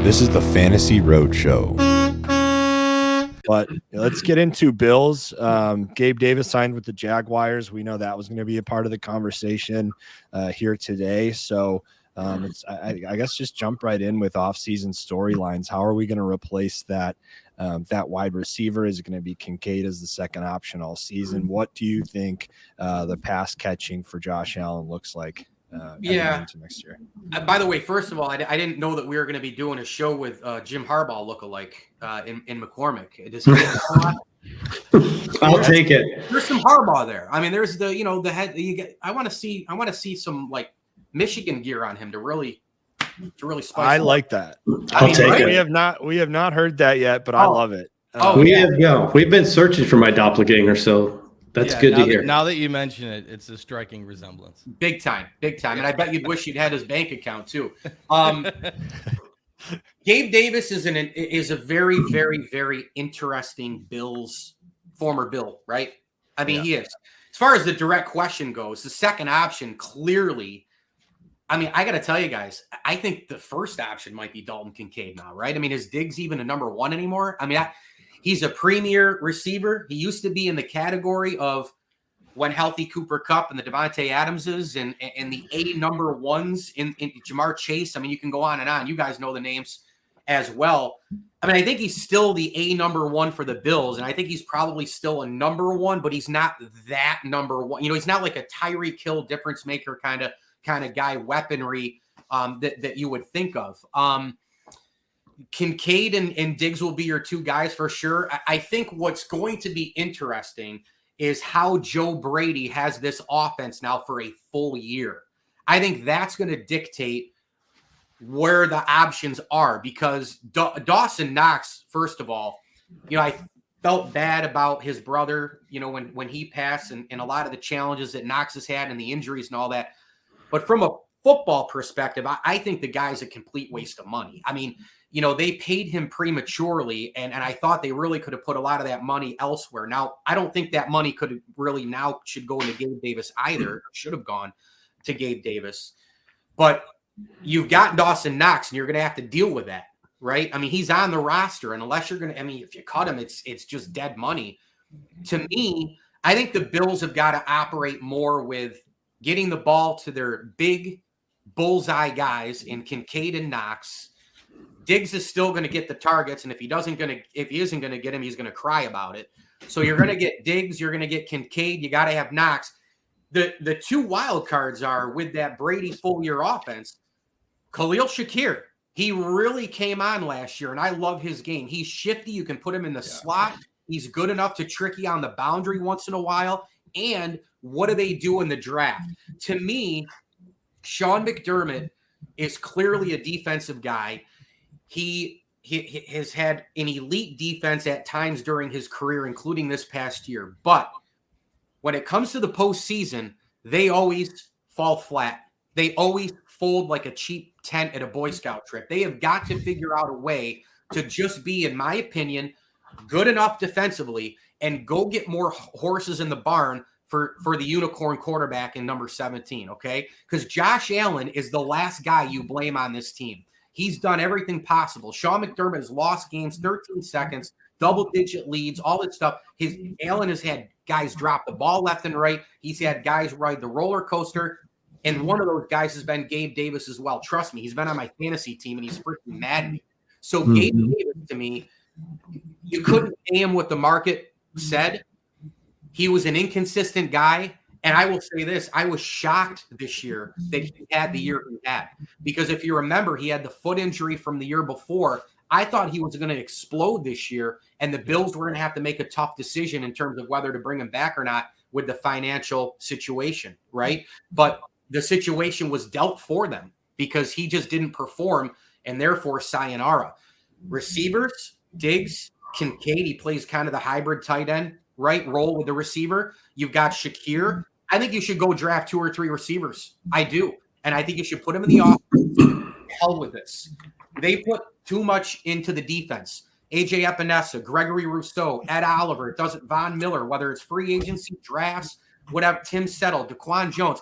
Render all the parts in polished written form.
This is the Fantasy Roadshow. But let's get into Bills. Gabe Davis signed with the Jaguars. We know that was going to be a part of the conversation here today. So I guess just jump right in with offseason storylines. How are we going to replace that wide receiver? Is it going to be Kincaid as the second option all season? What do you think the pass catching for Josh Allen looks like into next year? By the way, first of all, I didn't know that we were going to be doing a show with Jim Harbaugh lookalike in McCormick. I'll take it. There's some Harbaugh there. I mean, there's the head. I want to see some like Michigan gear on him to really spice. I like that. I'll take it. We have not heard that yet, but I love it. We've been searching for my doppelganger, so that's good to hear. Now that you mention it, it's a striking resemblance. Big time. And I bet you'd wish you'd had his bank account too. Gabe Davis is a very, very, very interesting former Bill, right? I mean, he is. As far as the direct question goes, the second option clearly. I mean, I got to tell you guys, I think the first option might be Dalton Kincaid now, right? I mean, is Diggs even a number one anymore? I mean, he's a premier receiver. He used to be in the category of when healthy Cooper Kupp and the Devontae Adamses and the A number ones in Jamar Chase. I mean, you can go on and on. You guys know the names as well. I mean, I think he's still the A number one for the Bills, and I think he's probably still a number one, but he's not that number one. You know, he's not like a Tyreek Hill difference maker kind of guy, weaponry that you would think of. Kincaid and Diggs will be your two guys for sure. I think what's going to be interesting is how Joe Brady has this offense now for a full year. I think that's going to dictate where the options are because Dawson Knox, first of all, I felt bad about his brother, when he passed and a lot of the challenges that Knox has had and the injuries and all that. But from a football perspective, I think the guy's a complete waste of money. I mean, they paid him prematurely, and I thought they really could have put a lot of that money elsewhere. Now, I don't think that money should go into Gabe Davis either. Should have gone to Gabe Davis. But you've got Dawson Knox, and you're going to have to deal with that, right? I mean, he's on the roster, and unless you're going to – I mean, if you cut him, it's just dead money. To me, I think the Bills have got to operate more with getting the ball to their big bullseye guys in Kincaid and Knox. Diggs is still going to get the targets, and if he isn't going to get him, he's going to cry about it. So you're going to get Diggs, you're going to get Kincaid, you got to have Knox. The two wild cards are with that Brady full year offense. Khalil Shakir, he really came on last year, and I love his game. He's shifty. You can put him in the slot. He's good enough to trick you on the boundary once in a while. And what do they do in the draft? To me, Sean McDermott is clearly a defensive guy. He has had an elite defense at times during his career, including this past year. But when it comes to the postseason, they always fall flat. They always fold like a cheap tent at a Boy Scout trip. They have got to figure out a way to just be, in my opinion, good enough defensively and go get more horses in the barn for the unicorn quarterback in number 17, okay? Because Josh Allen is the last guy you blame on this team. He's done everything possible. Sean McDermott has lost games, 13 seconds, double-digit leads, all that stuff. Allen has had guys drop the ball left and right. He's had guys ride the roller coaster, and one of those guys has been Gabe Davis as well. Trust me, he's been on my fantasy team, and he's freaking mad at me. So Gabe Davis, to me, you couldn't pay him what the market said. He was an inconsistent guy. And I will say this, I was shocked this year that he had the year he had. Because if you remember, he had the foot injury from the year before. I thought he was going to explode this year, and the Bills were going to have to make a tough decision in terms of whether to bring him back or not with the financial situation, right? But the situation was dealt for them because he just didn't perform, and therefore sayonara. Receivers, Diggs, Kincaid, he plays kind of the hybrid tight end, right, role with the receiver. You've got Shakir. I think you should go draft 2 or 3 receivers. I do. And I think you should put them in the offense. Hell with this. They put too much into the defense. AJ Epinesa, Gregory Rousseau, Ed Oliver, Von Miller, whether it's free agency, drafts, whatever, Tim Settle, DaQuan Jones.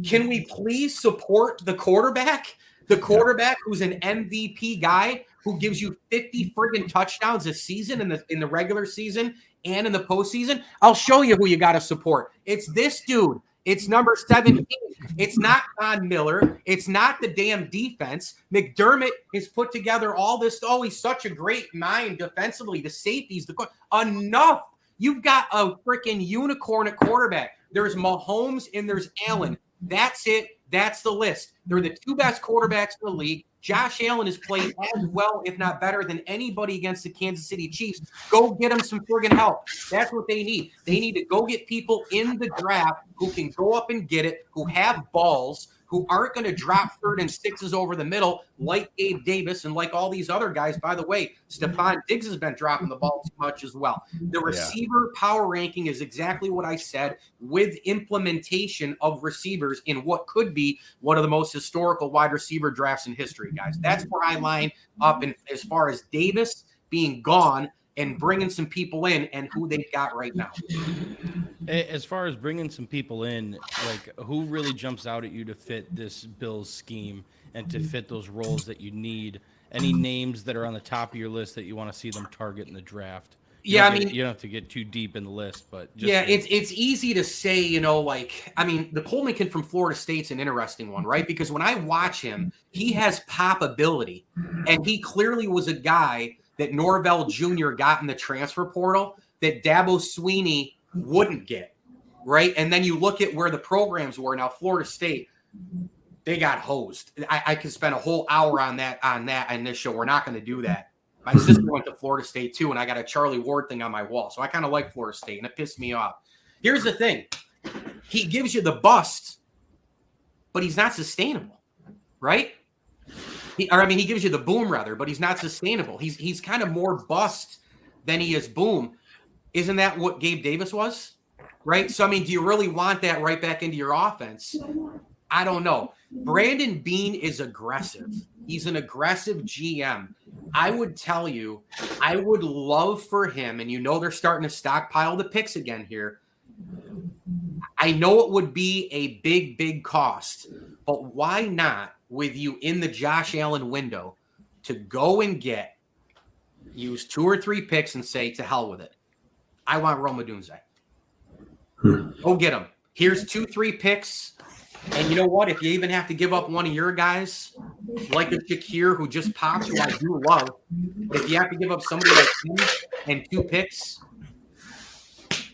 Can we please support the quarterback? The quarterback who's an MVP guy who gives you 50 friggin' touchdowns a season in the regular season and in the postseason. I'll show you who you got to support. It's this dude. It's number 17. It's not Von Miller. It's not the damn defense. McDermott has put together all this. Oh, he's such a great mind defensively. The safeties, enough. You've got a freaking unicorn at quarterback. There's Mahomes and there's Allen. That's it. That's the list. They're the two best quarterbacks in the league. Josh Allen has played as well, if not better, than anybody against the Kansas City Chiefs. Go get them some friggin' help. That's what they need. They need to go get people in the draft who can go up and get it, who have balls, who aren't going to drop 3rd and 6s over the middle like Gabe Davis and like all these other guys. By the way, Stephon Diggs has been dropping the ball too much as well. The receiver power ranking is exactly what I said, with implementation of receivers in what could be one of the most historical wide receiver drafts in history, guys. That's where I line up in, as far as Davis being gone and bringing some people in and who they've got right now. As far as bringing some people in, like, who really jumps out at you to fit this Bills scheme and to fit those roles that you need? Any names that are on the top of your list that you want to see them target in the draft? You don't have to get too deep in the list, but it's easy to say, the Coleman kid from Florida State's an interesting one, right? Because when I watch him, he has pop ability, and he clearly was a guy that Norvell Jr. got in the transfer portal that Dabo Swinney wouldn't get, right? And then you look at where the programs were. Now, Florida State, they got hosed. I could spend a whole hour on that in this show. We're not going to do that. My sister went to Florida State too, and I got a Charlie Ward thing on my wall. So I kind of like Florida State, and it pissed me off. Here's the thing. He gives you the bust, but he's not sustainable, right? He gives you the boom rather, but he's not sustainable. He's kind of more bust than he is boom. Isn't that what Gabe Davis was? Right? So, do you really want that right back into your offense? I don't know. Brandon Beane is aggressive. He's an aggressive GM. I would tell you, I would love for him, and they're starting to stockpile the picks again here. I know it would be a big, big cost, but why not, with you in the Josh Allen window, to go and use 2 or 3 picks and say, to hell with it. I want Rome Odunze. Go get him. Here's 2-3 picks. And you know what? If you even have to give up one of your guys, like a Shakir who just popped, who I do love, but if you have to give up somebody like him and 2 picks,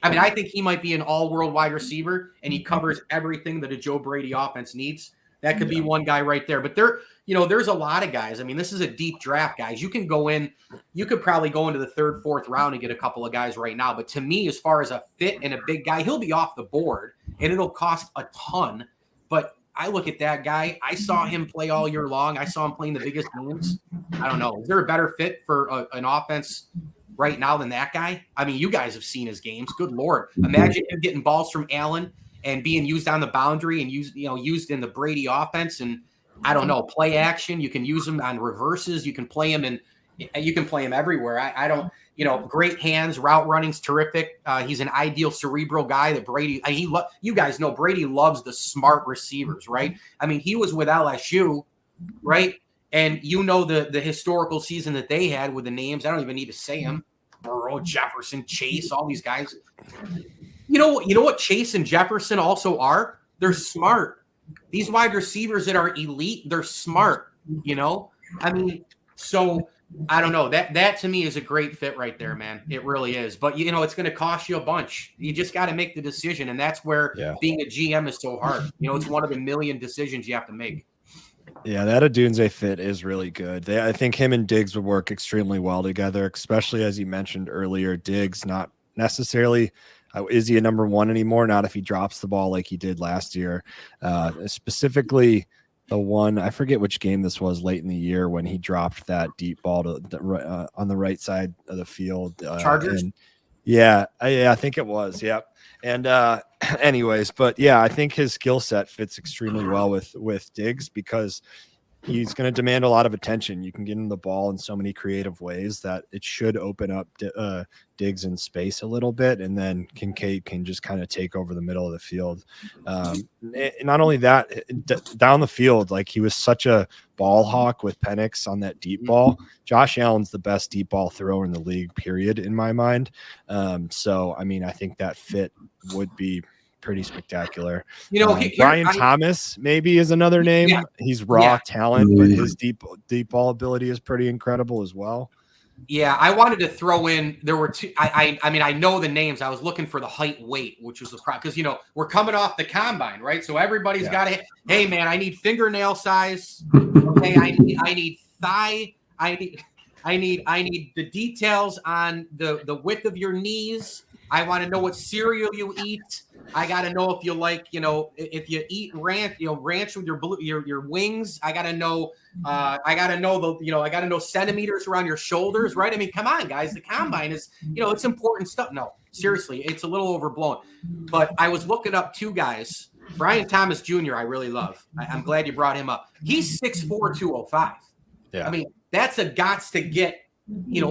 I think he might be an all-world wide receiver, and he covers everything that a Joe Brady offense needs. That could be one guy right there. But there's a lot of guys. This is a deep draft, guys. You could probably go into the 3rd, 4th round and get a couple of guys right now. But to me, as far as a fit and a big guy, he'll be off the board, and it'll cost a ton. But I look at that guy. I saw him play all year long. I saw him playing the biggest games. I don't know. Is there a better fit for an offense right now than that guy? You guys have seen his games. Good Lord. Imagine him getting balls from Allen and being used on the boundary and used in the Brady offense. And I don't know, play action. You can use him on reverses. You can play him everywhere. I don't, great hands, route running's terrific. He's an ideal cerebral guy that Brady, you guys know Brady loves the smart receivers, right? He was with LSU, right? And the historical season that they had with the names. I don't even need to say them. Burrow, Jefferson, Chase, all these guys. You know what Chase and Jefferson also are? They're smart. These wide receivers that are elite, they're smart, so I don't know. That to me is a great fit right there, man. It really is. But it's going to cost you a bunch. You just got to make the decision, and that's where being a GM is so hard. It's one of the million decisions you have to make. Yeah, that Odunze fit is really good. I think him and Diggs would work extremely well together, especially as you mentioned earlier. Diggs not necessarily is he a number 1 anymore? Not if he drops the ball like he did last year. Specifically, the one, I forget which game this was late in the year when he dropped that deep ball on the right side of the field. Chargers? I think it was. Yep. And anyways, but yeah, I think his skill set fits extremely well with Diggs because he's going to demand a lot of attention. You can get him the ball in so many creative ways that it should open up Diggs in space a little bit, and then Kincaid can just kind of take over the middle of the field. Not only that, down the field, like he was such a ball hawk with Penix on that deep ball. Josh Allen's the best deep ball thrower in the league, period, in my mind. So, I mean, I think that fit would be pretty spectacular. Brian Thomas maybe is another name. Yeah. He's raw talent, but his deep ball ability is pretty incredible as well. Yeah, I wanted to throw in. There were two. I mean, I know the names. I was looking for the height, weight, which was the problem because we're coming off the combine, right? So everybody's got to. Hey, man, I need fingernail size. Okay, I need thigh. I need the details on the width of your knees. I want to know what cereal you eat. I got to know if you like, if you eat ranch, ranch with your wings. I got to know. I got to know I got to know centimeters around your shoulders, right? I mean, come on, guys. The combine is, it's important stuff. No, seriously, it's a little overblown. But I was looking up two guys. Brian Thomas Jr. I really love. I'm glad you brought him up. He's 6'4", 205. Yeah. I mean, that's a gots to get,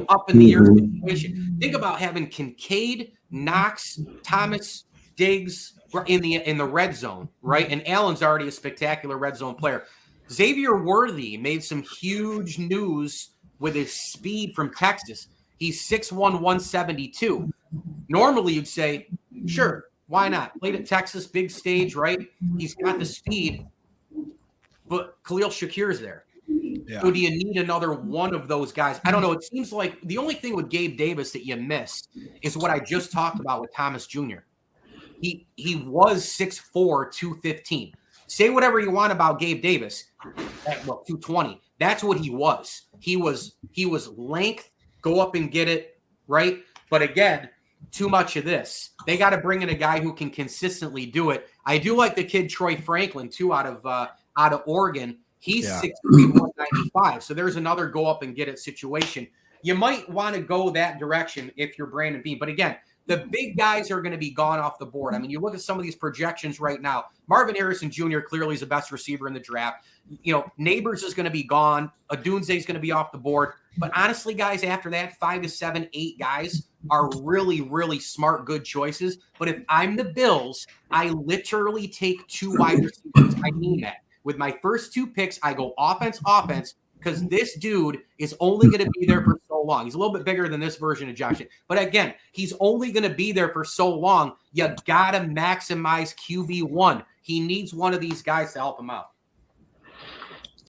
up in the air situation. Think about having Kincaid, Knox, Thomas, Diggs in the red zone, right? And Allen's already a spectacular red zone player. Xavier Worthy made some huge news with his speed from Texas. He's 6'1", 172. Normally you'd say, sure, why not? Played at Texas, big stage, right? He's got the speed, but Khalil Shakir's there. Yeah. So do you need another one of those guys? I don't know. It seems like the only thing with Gabe Davis that you missed is what I just talked about with Thomas Jr. He was 6'4", 215. Say whatever you want about Gabe Davis. 220. That's what he was. He was length, go up and get it, right? But again, too much of this. They got to bring in a guy who can consistently do it. I do like the kid Troy Franklin too out of Oregon. He's 6'3", 195. So there's another go up and get it situation. You might want to go that direction if you're Brandon Beane. But again, the big guys are going to be gone off the board. I mean, you look at some of these projections right now. Marvin Harrison Jr. clearly is the best receiver in the draft. Neighbors is going to be gone. Adunze is going to be off the board. But honestly, guys, after that, 5 to 7, 8 guys are really, really smart, good choices. But if I'm the Bills, I literally take 2 wide receivers. I mean that. With my first 2 picks, I go offense, because this dude is only going to be there for so long. He's a little bit bigger than this version of Josh. But again, he's only going to be there for so long. You got to maximize QB1. He needs one of these guys to help him out.